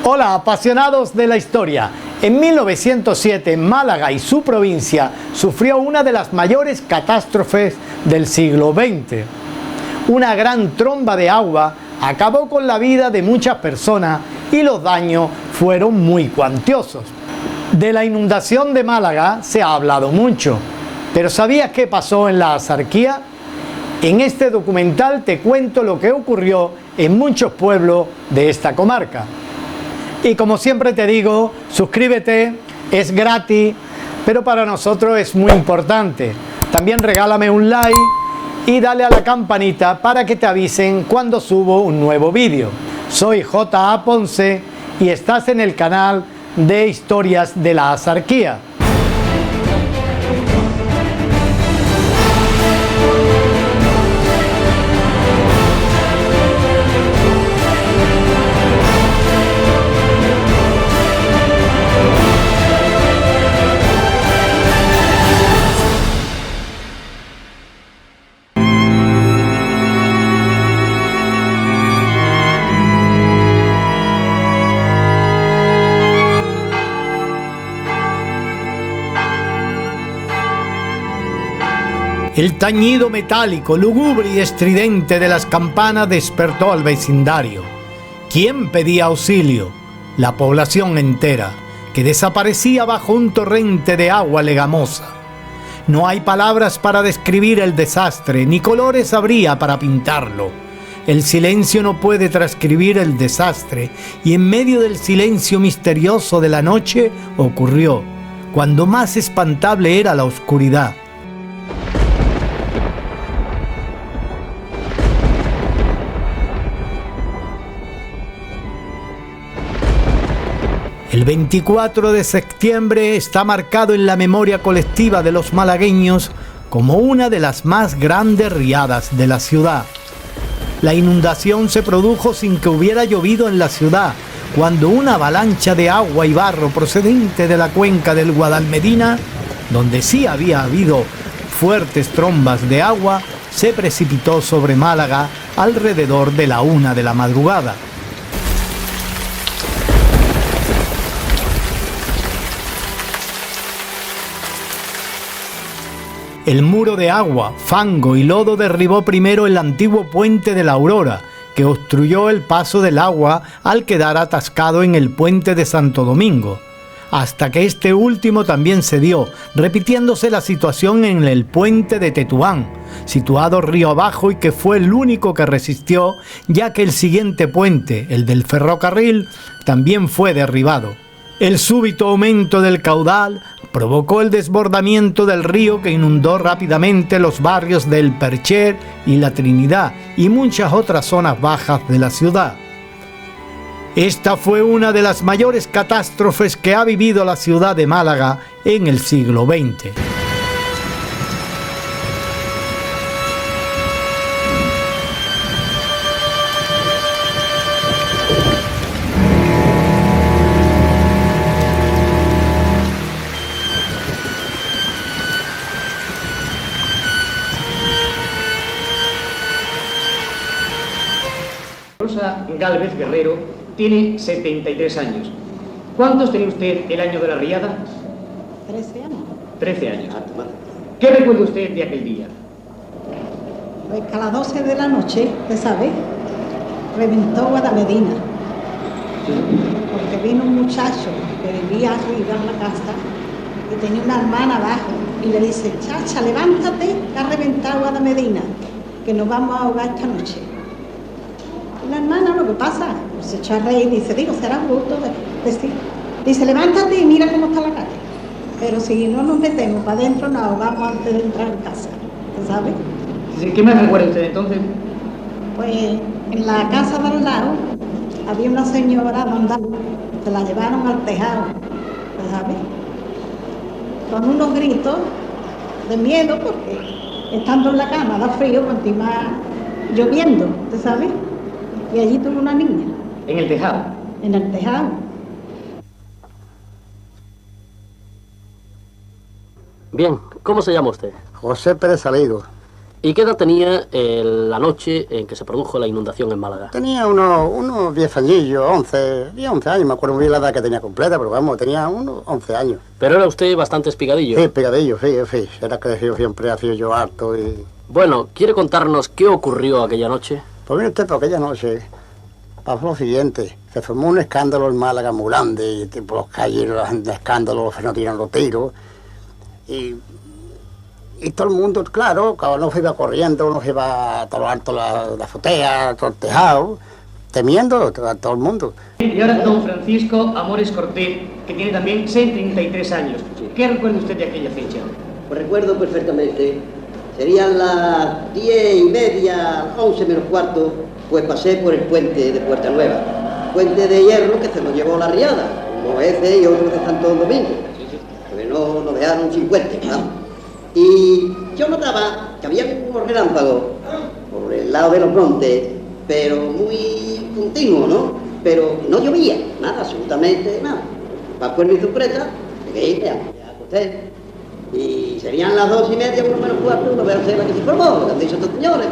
Hola, apasionados de la historia. En 1907, Málaga y su provincia sufrió una de las mayores catástrofes del siglo XX. Una gran tromba de agua acabó con la vida de muchas personas y los daños fueron muy cuantiosos. De la inundación de Málaga se ha hablado mucho, pero ¿sabías qué pasó en la Axarquía? En este documental te cuento lo que ocurrió en muchos pueblos de esta comarca. Y como siempre te digo, suscríbete, es gratis, pero para nosotros es muy importante. También regálame un like y dale a la campanita para que te avisen cuando subo un nuevo vídeo. Soy J.A. Ponce y estás en el canal de Historias de la Axarquía. El tañido metálico, lúgubre y estridente de las campanas despertó al vecindario. ¿Quién pedía auxilio? La población entera, que desaparecía bajo un torrente de agua legamosa. No hay palabras para describir el desastre, ni colores habría para pintarlo. El silencio no puede transcribir el desastre, y en medio del silencio misterioso de la noche ocurrió, cuando más espantable era la oscuridad. El 24 de septiembre está marcado en la memoria colectiva de los malagueños como una de las más grandes riadas de la ciudad. La inundación se produjo sin que hubiera llovido en la ciudad, cuando una avalancha de agua y barro procedente de la cuenca del Guadalmedina, donde sí había habido fuertes trombas de agua, se precipitó sobre Málaga alrededor de la 1 de la madrugada. El muro de agua, fango y lodo derribó primero el antiguo puente de la Aurora, que obstruyó el paso del agua al quedar atascado en el puente de Santo Domingo, hasta que este último también cedió, repitiéndose la situación en el puente de Tetuán, situado río abajo y que fue el único que resistió, ya que el siguiente puente, el del ferrocarril, también fue derribado. El súbito aumento del caudal provocó el desbordamiento del río que inundó rápidamente los barrios del Percher y la Trinidad y muchas otras zonas bajas de la ciudad. Esta fue una de las mayores catástrofes que ha vivido la ciudad de Málaga en el siglo XX. Rosa Gálvez Guerrero tiene 73 años. ¿Cuántos tenía usted el año de la riada? 13 años. 13 años. ¿Qué recuerda usted de aquel día? Pues que a las 12 de la noche, ¿usted sabe? Reventó Guadalmedina. Porque vino un muchacho que vivía arriba en la casa y tenía una hermana abajo y le dice: chacha, levántate, que ha reventado Guadalmedina, que nos vamos a ahogar esta noche. Y la hermana, lo que pasa, pues se echó a reír y dice: digo, será bruto de decir. Dice: levántate y mira cómo está la calle. Pero si no nos metemos para adentro, nos ahogamos antes de entrar en casa. ¿Usted sabe? ¿Qué más recuerda usted entonces? Pues en la casa de al lado había una señora mandando, se la llevaron al tejado, ¿usted sabe? Con unos gritos de miedo, porque estando en la cama da frío, continúa lloviendo, ¿usted sabe? Y allí tuvo una niña. ¿En el tejado? En el tejado. Bien, ¿cómo se llama usted? José Pérez Salido. ¿Y qué edad tenía la noche en que se produjo la inundación en Málaga? Tenía unos 10 añillos, 11 años, me acuerdo muy bien la edad que tenía completa, pero vamos, tenía unos 11 años. Pero era usted bastante espigadillo. Sí, pegadillo, sí, era que siempre ha sido yo harto y... Bueno, ¿quiere contarnos qué ocurrió aquella noche? Pues mire usted, por aquella noche pasó lo siguiente, se formó un escándalo en Málaga muy grande, y por las calles, los escándalos, se nos tiran los tiros, y todo el mundo, claro, cada uno se iba corriendo, uno se iba a todo lo alto, la azotea, todo el tejado, temiendo a todo el mundo. Y ahora don Francisco Amores Cortés, que tiene también 73 años. ¿Qué recuerda usted de aquella fecha? Pues recuerdo perfectamente, serían las 10:30, 11 menos cuarto, pues pasé por el puente de Puerta Nueva. Puente de hierro que se lo llevó la riada, uno ese y otro de Santo Domingo. Porque no nos dejaron sin puente, vamos. Y yo notaba que había unos relámpagos por el lado de los montes, pero muy continuo, ¿no? Pero no llovía, nada, absolutamente nada. Pasó en mi sorpresa, llegué, me acosté. Y serían las 2:30, uno menos cuarto, uno ve la que se formó, lo que han dicho estos señores.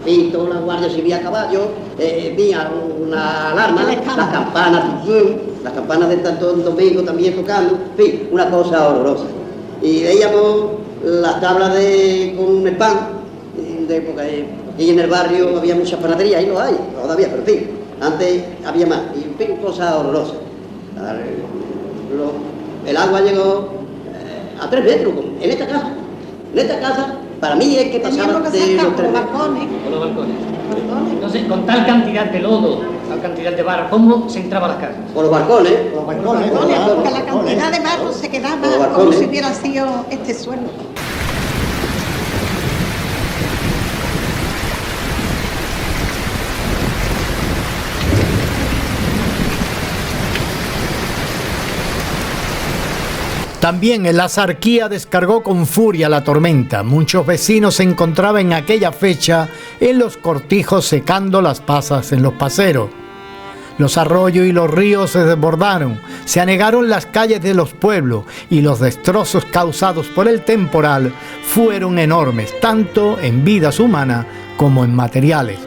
Pito, la guardia civil a caballo, vi una alarma, las campanas de Santo Domingo también tocando, en fin, una cosa horrorosa. Y veíamos las tablas con el pan, porque aquí en el barrio había muchas panaderías, ahí lo hay, todavía, pero en fin, antes había más, y en fin, cosas horrorosas. El agua llegó a 3 metros, en esta casa, para mí es que pasaba de los 3 metros. Por los balcones. Entonces, con tal cantidad de lodo, tal cantidad de barro, ¿cómo se entraba a las casas? Por los balcones. Porque la cantidad de barro se quedaba como si hubiera sido este suelo. También el Azarquía descargó con furia la tormenta. Muchos vecinos se encontraban en aquella fecha en los cortijos secando las pasas en los paseros. Los arroyos y los ríos se desbordaron, se anegaron las calles de los pueblos y los destrozos causados por el temporal fueron enormes, tanto en vidas humanas como en materiales.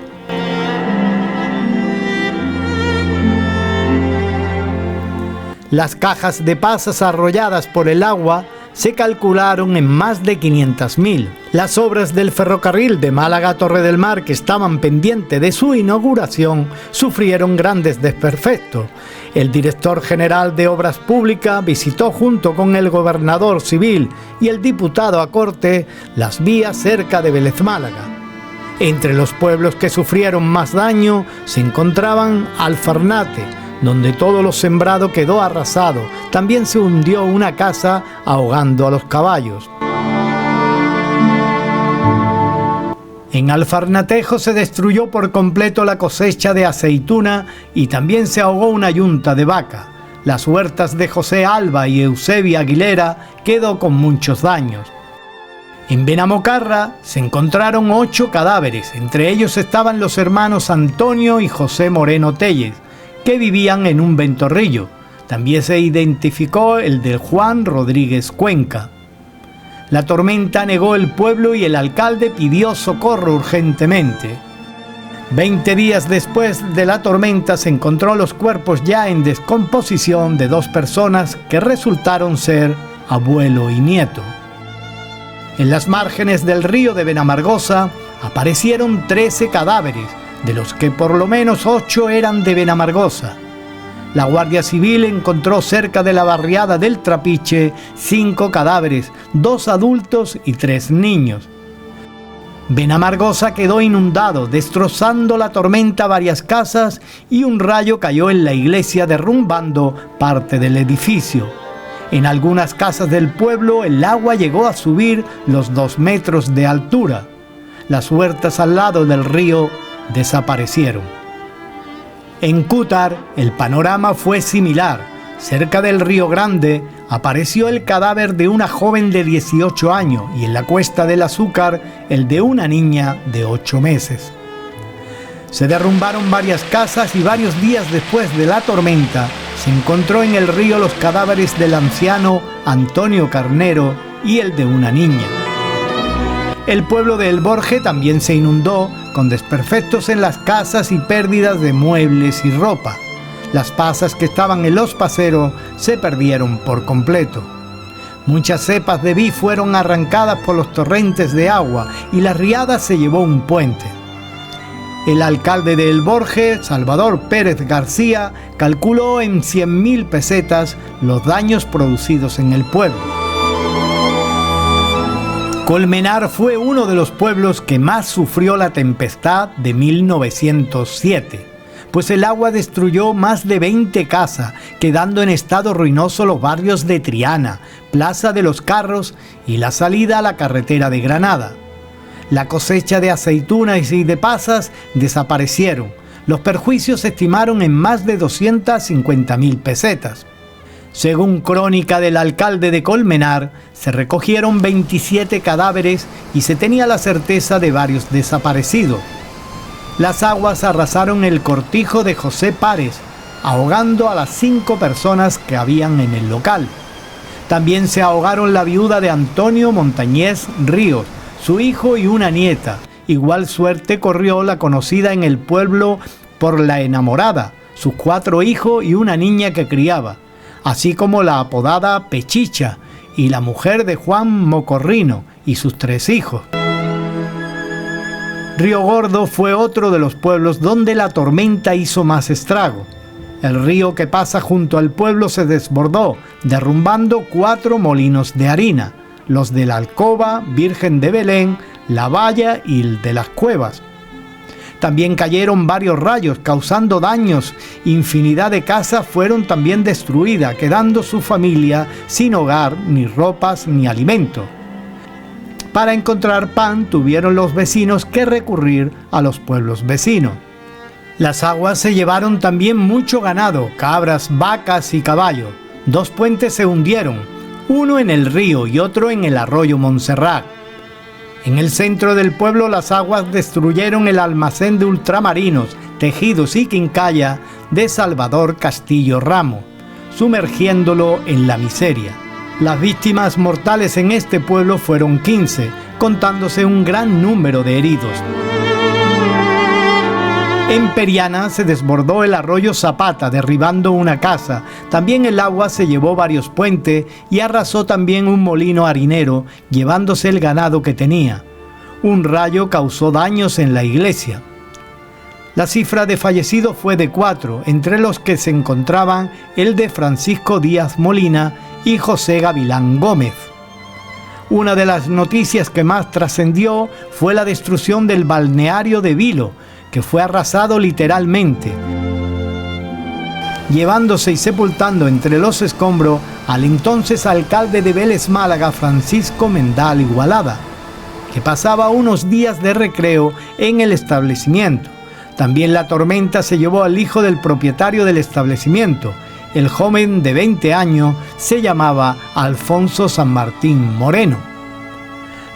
Las cajas de pasas arrolladas por el agua se calcularon en más de 500.000. Las obras del ferrocarril de Málaga a Torre del Mar, que estaban pendientes de su inauguración, sufrieron grandes desperfectos. El director general de Obras Públicas visitó junto con el gobernador civil y el diputado a Corte las vías cerca de Vélez Málaga. Entre los pueblos que sufrieron más daño se encontraban Alfarnate, donde todo lo sembrado quedó arrasado. También se hundió una casa ahogando a los caballos. En Alfarnatejo se destruyó por completo la cosecha de aceituna y también se ahogó una yunta de vaca. Las huertas de José Alba y Eusebia Aguilera quedó con muchos daños. En Benamocarra se encontraron 8 cadáveres, entre ellos estaban los hermanos Antonio y José Moreno Telles, que vivían en un ventorrillo. También se identificó el de Juan Rodríguez Cuenca. La tormenta anegó el pueblo y el alcalde pidió socorro urgentemente. 20 días después de la tormenta se encontró los cuerpos ya en descomposición de 2 personas que resultaron ser abuelo y nieto. En las márgenes del río de Benamargosa aparecieron 13 cadáveres, de los que por lo menos 8 eran de Benamargosa. La Guardia Civil encontró cerca de la barriada del Trapiche 5 cadáveres, 2 adultos y 3 niños. Benamargosa quedó inundado, destrozando la tormenta varias casas y un rayo cayó en la iglesia derrumbando parte del edificio. En algunas casas del pueblo el agua llegó a subir los 2 metros de altura. Las huertas al lado del río desaparecieron. En Cútar el panorama fue similar. Cerca del Río Grande apareció el cadáver de una joven de 18 años y en la Cuesta del Azúcar el de una niña de 8 meses. Se derrumbaron varias casas y varios días después de la tormenta se encontró en el río los cadáveres del anciano Antonio Carnero y el de una niña. El pueblo de El Borje también se inundó, con desperfectos en las casas y pérdidas de muebles y ropa. Las pasas que estaban en los paseros se perdieron por completo. Muchas cepas de vid fueron arrancadas por los torrentes de agua y la riada se llevó un puente. El alcalde de El Borje, Salvador Pérez García, calculó en 100.000 pesetas los daños producidos en el pueblo. Colmenar fue uno de los pueblos que más sufrió la tempestad de 1907, pues el agua destruyó más de 20 casas, quedando en estado ruinoso los barrios de Triana, Plaza de los Carros y la salida a la carretera de Granada. La cosecha de aceitunas y de pasas desaparecieron. Los perjuicios se estimaron en más de 250.000 pesetas. Según crónica del alcalde de Colmenar, se recogieron 27 cadáveres y se tenía la certeza de varios desaparecidos. Las aguas arrasaron el cortijo de José Párez, ahogando a las 5 personas que habían en el local. También se ahogaron la viuda de Antonio Montañés Ríos, su hijo y una nieta. Igual suerte corrió la conocida en el pueblo por la enamorada, sus 4 hijos y una niña que criaba, así como la apodada Pechicha y la mujer de Juan Mocorrino y sus 3 hijos. Río Gordo fue otro de los pueblos donde la tormenta hizo más estrago. El río que pasa junto al pueblo se desbordó, derrumbando 4 molinos de harina, los de la Alcoba, Virgen de Belén, La Valla y el de las Cuevas. También cayeron varios rayos, causando daños. Infinidad de casas fueron también destruidas, quedando su familia sin hogar, ni ropas, ni alimento. Para encontrar pan tuvieron los vecinos que recurrir a los pueblos vecinos. Las aguas se llevaron también mucho ganado, cabras, vacas y caballos. 2 puentes se hundieron, uno en el río y otro en el arroyo Montserrat. En el centro del pueblo las aguas destruyeron el almacén de ultramarinos, tejidos y quincalla de Salvador Castillo Ramos, sumergiéndolo en la miseria. Las víctimas mortales en este pueblo fueron 15, contándose un gran número de heridos. En Periana se desbordó el arroyo Zapata, derribando una casa. También el agua se llevó varios puentes y arrasó también un molino harinero, llevándose el ganado que tenía. Un rayo causó daños en la iglesia. La cifra de fallecidos fue de 4, entre los que se encontraban el de Francisco Díaz Molina y José Gavilán Gómez. Una de las noticias que más trascendió fue la destrucción del balneario de Vilo, que fue arrasado literalmente, llevándose y sepultando entre los escombros al entonces alcalde de Vélez Málaga, Francisco Mendal Igualada, que pasaba unos días de recreo en el establecimiento. También la tormenta se llevó al hijo del propietario del establecimiento. El joven de 20 años se llamaba Alfonso San Martín Moreno.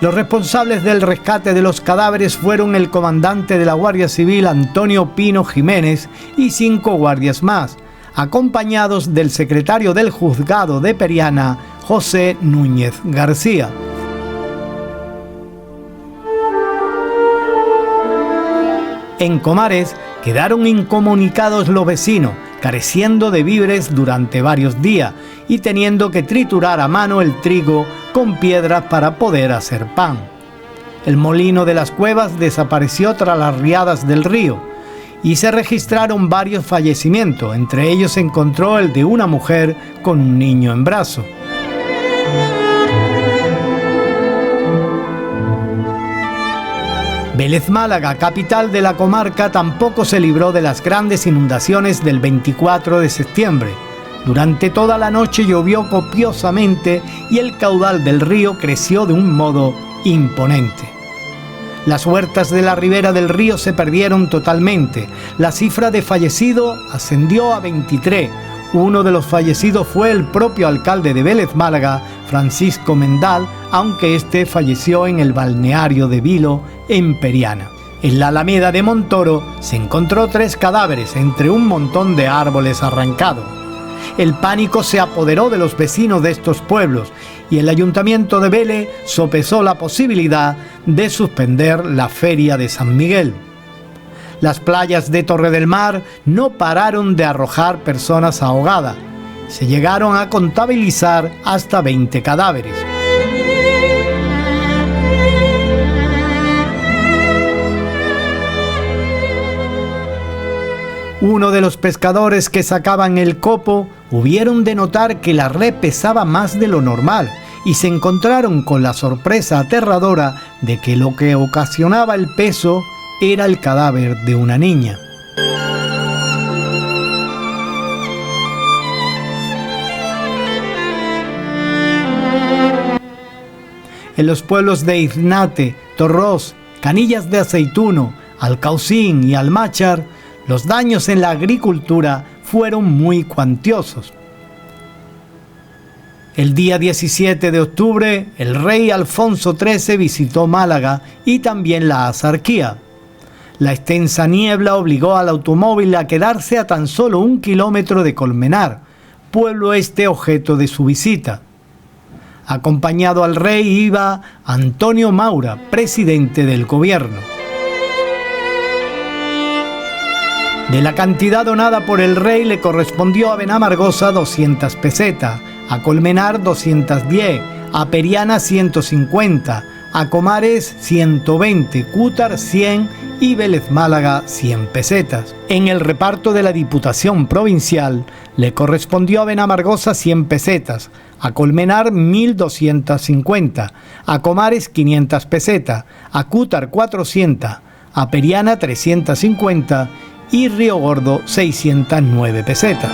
Los responsables del rescate de los cadáveres fueron el comandante de la Guardia Civil Antonio Pino Jiménez y 5 guardias más, acompañados del secretario del juzgado de Periana, José Núñez García. En Comares quedaron incomunicados los vecinos, careciendo de víveres durante varios días y teniendo que triturar a mano el trigo con piedras para poder hacer pan. El molino de las Cuevas desapareció tras las riadas del río y se registraron varios fallecimientos, entre ellos se encontró el de una mujer con un niño en brazos. Vélez Málaga, capital de la comarca, tampoco se libró de las grandes inundaciones del 24 de septiembre. Durante toda la noche llovió copiosamente y el caudal del río creció de un modo imponente. Las huertas de la ribera del río se perdieron totalmente. La cifra de fallecidos ascendió a 23. Uno de los fallecidos fue el propio alcalde de Vélez Málaga, Francisco Mendal, aunque este falleció en el balneario de Vilo, en Periana. En la Alameda de Montoro se encontró 3 cadáveres entre un montón de árboles arrancados. El pánico se apoderó de los vecinos de estos pueblos y el ayuntamiento de Vélez sopesó la posibilidad de suspender la feria de San Miguel. Las playas de Torre del Mar no pararon de arrojar personas ahogadas. Se llegaron a contabilizar hasta 20 cadáveres. Uno de los pescadores que sacaban el copo hubieron de notar que la red pesaba más de lo normal y se encontraron con la sorpresa aterradora de que lo que ocasionaba el peso era el cadáver de una niña. En los pueblos de Iznate, Torrós, Canillas de Aceituno, Alcaucín y Almáchar, los daños en la agricultura fueron muy cuantiosos. El día 17 de octubre, el rey Alfonso XIII visitó Málaga y también la Axarquía. La extensa niebla obligó al automóvil a quedarse a tan solo 1 kilómetro de Colmenar, pueblo objeto de su visita. Acompañado al rey iba Antonio Maura, presidente del gobierno. De la cantidad donada por el rey le correspondió a Benamargosa 200 pesetas, a Colmenar 210, a Periana 150, a Comares 120, Cútar 100 y Vélez Málaga 100 pesetas. En el reparto de la Diputación Provincial le correspondió a Benamargosa 100 pesetas, a Colmenar 1.250, a Comares 500 pesetas, a Cútar 400, a Periana 350 y Río Gordo 609 pesetas.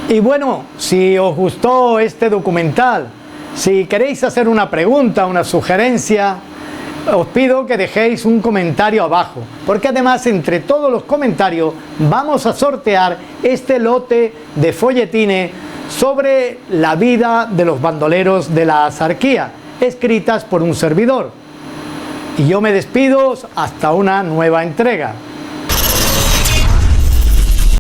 Y bueno, si os gustó este documental, si queréis hacer una pregunta, una sugerencia, os pido que dejéis un comentario abajo, porque además entre todos los comentarios vamos a sortear este lote de folletines sobre la vida de los bandoleros de la Axarquía, escritas por un servidor. Y yo me despido hasta una nueva entrega.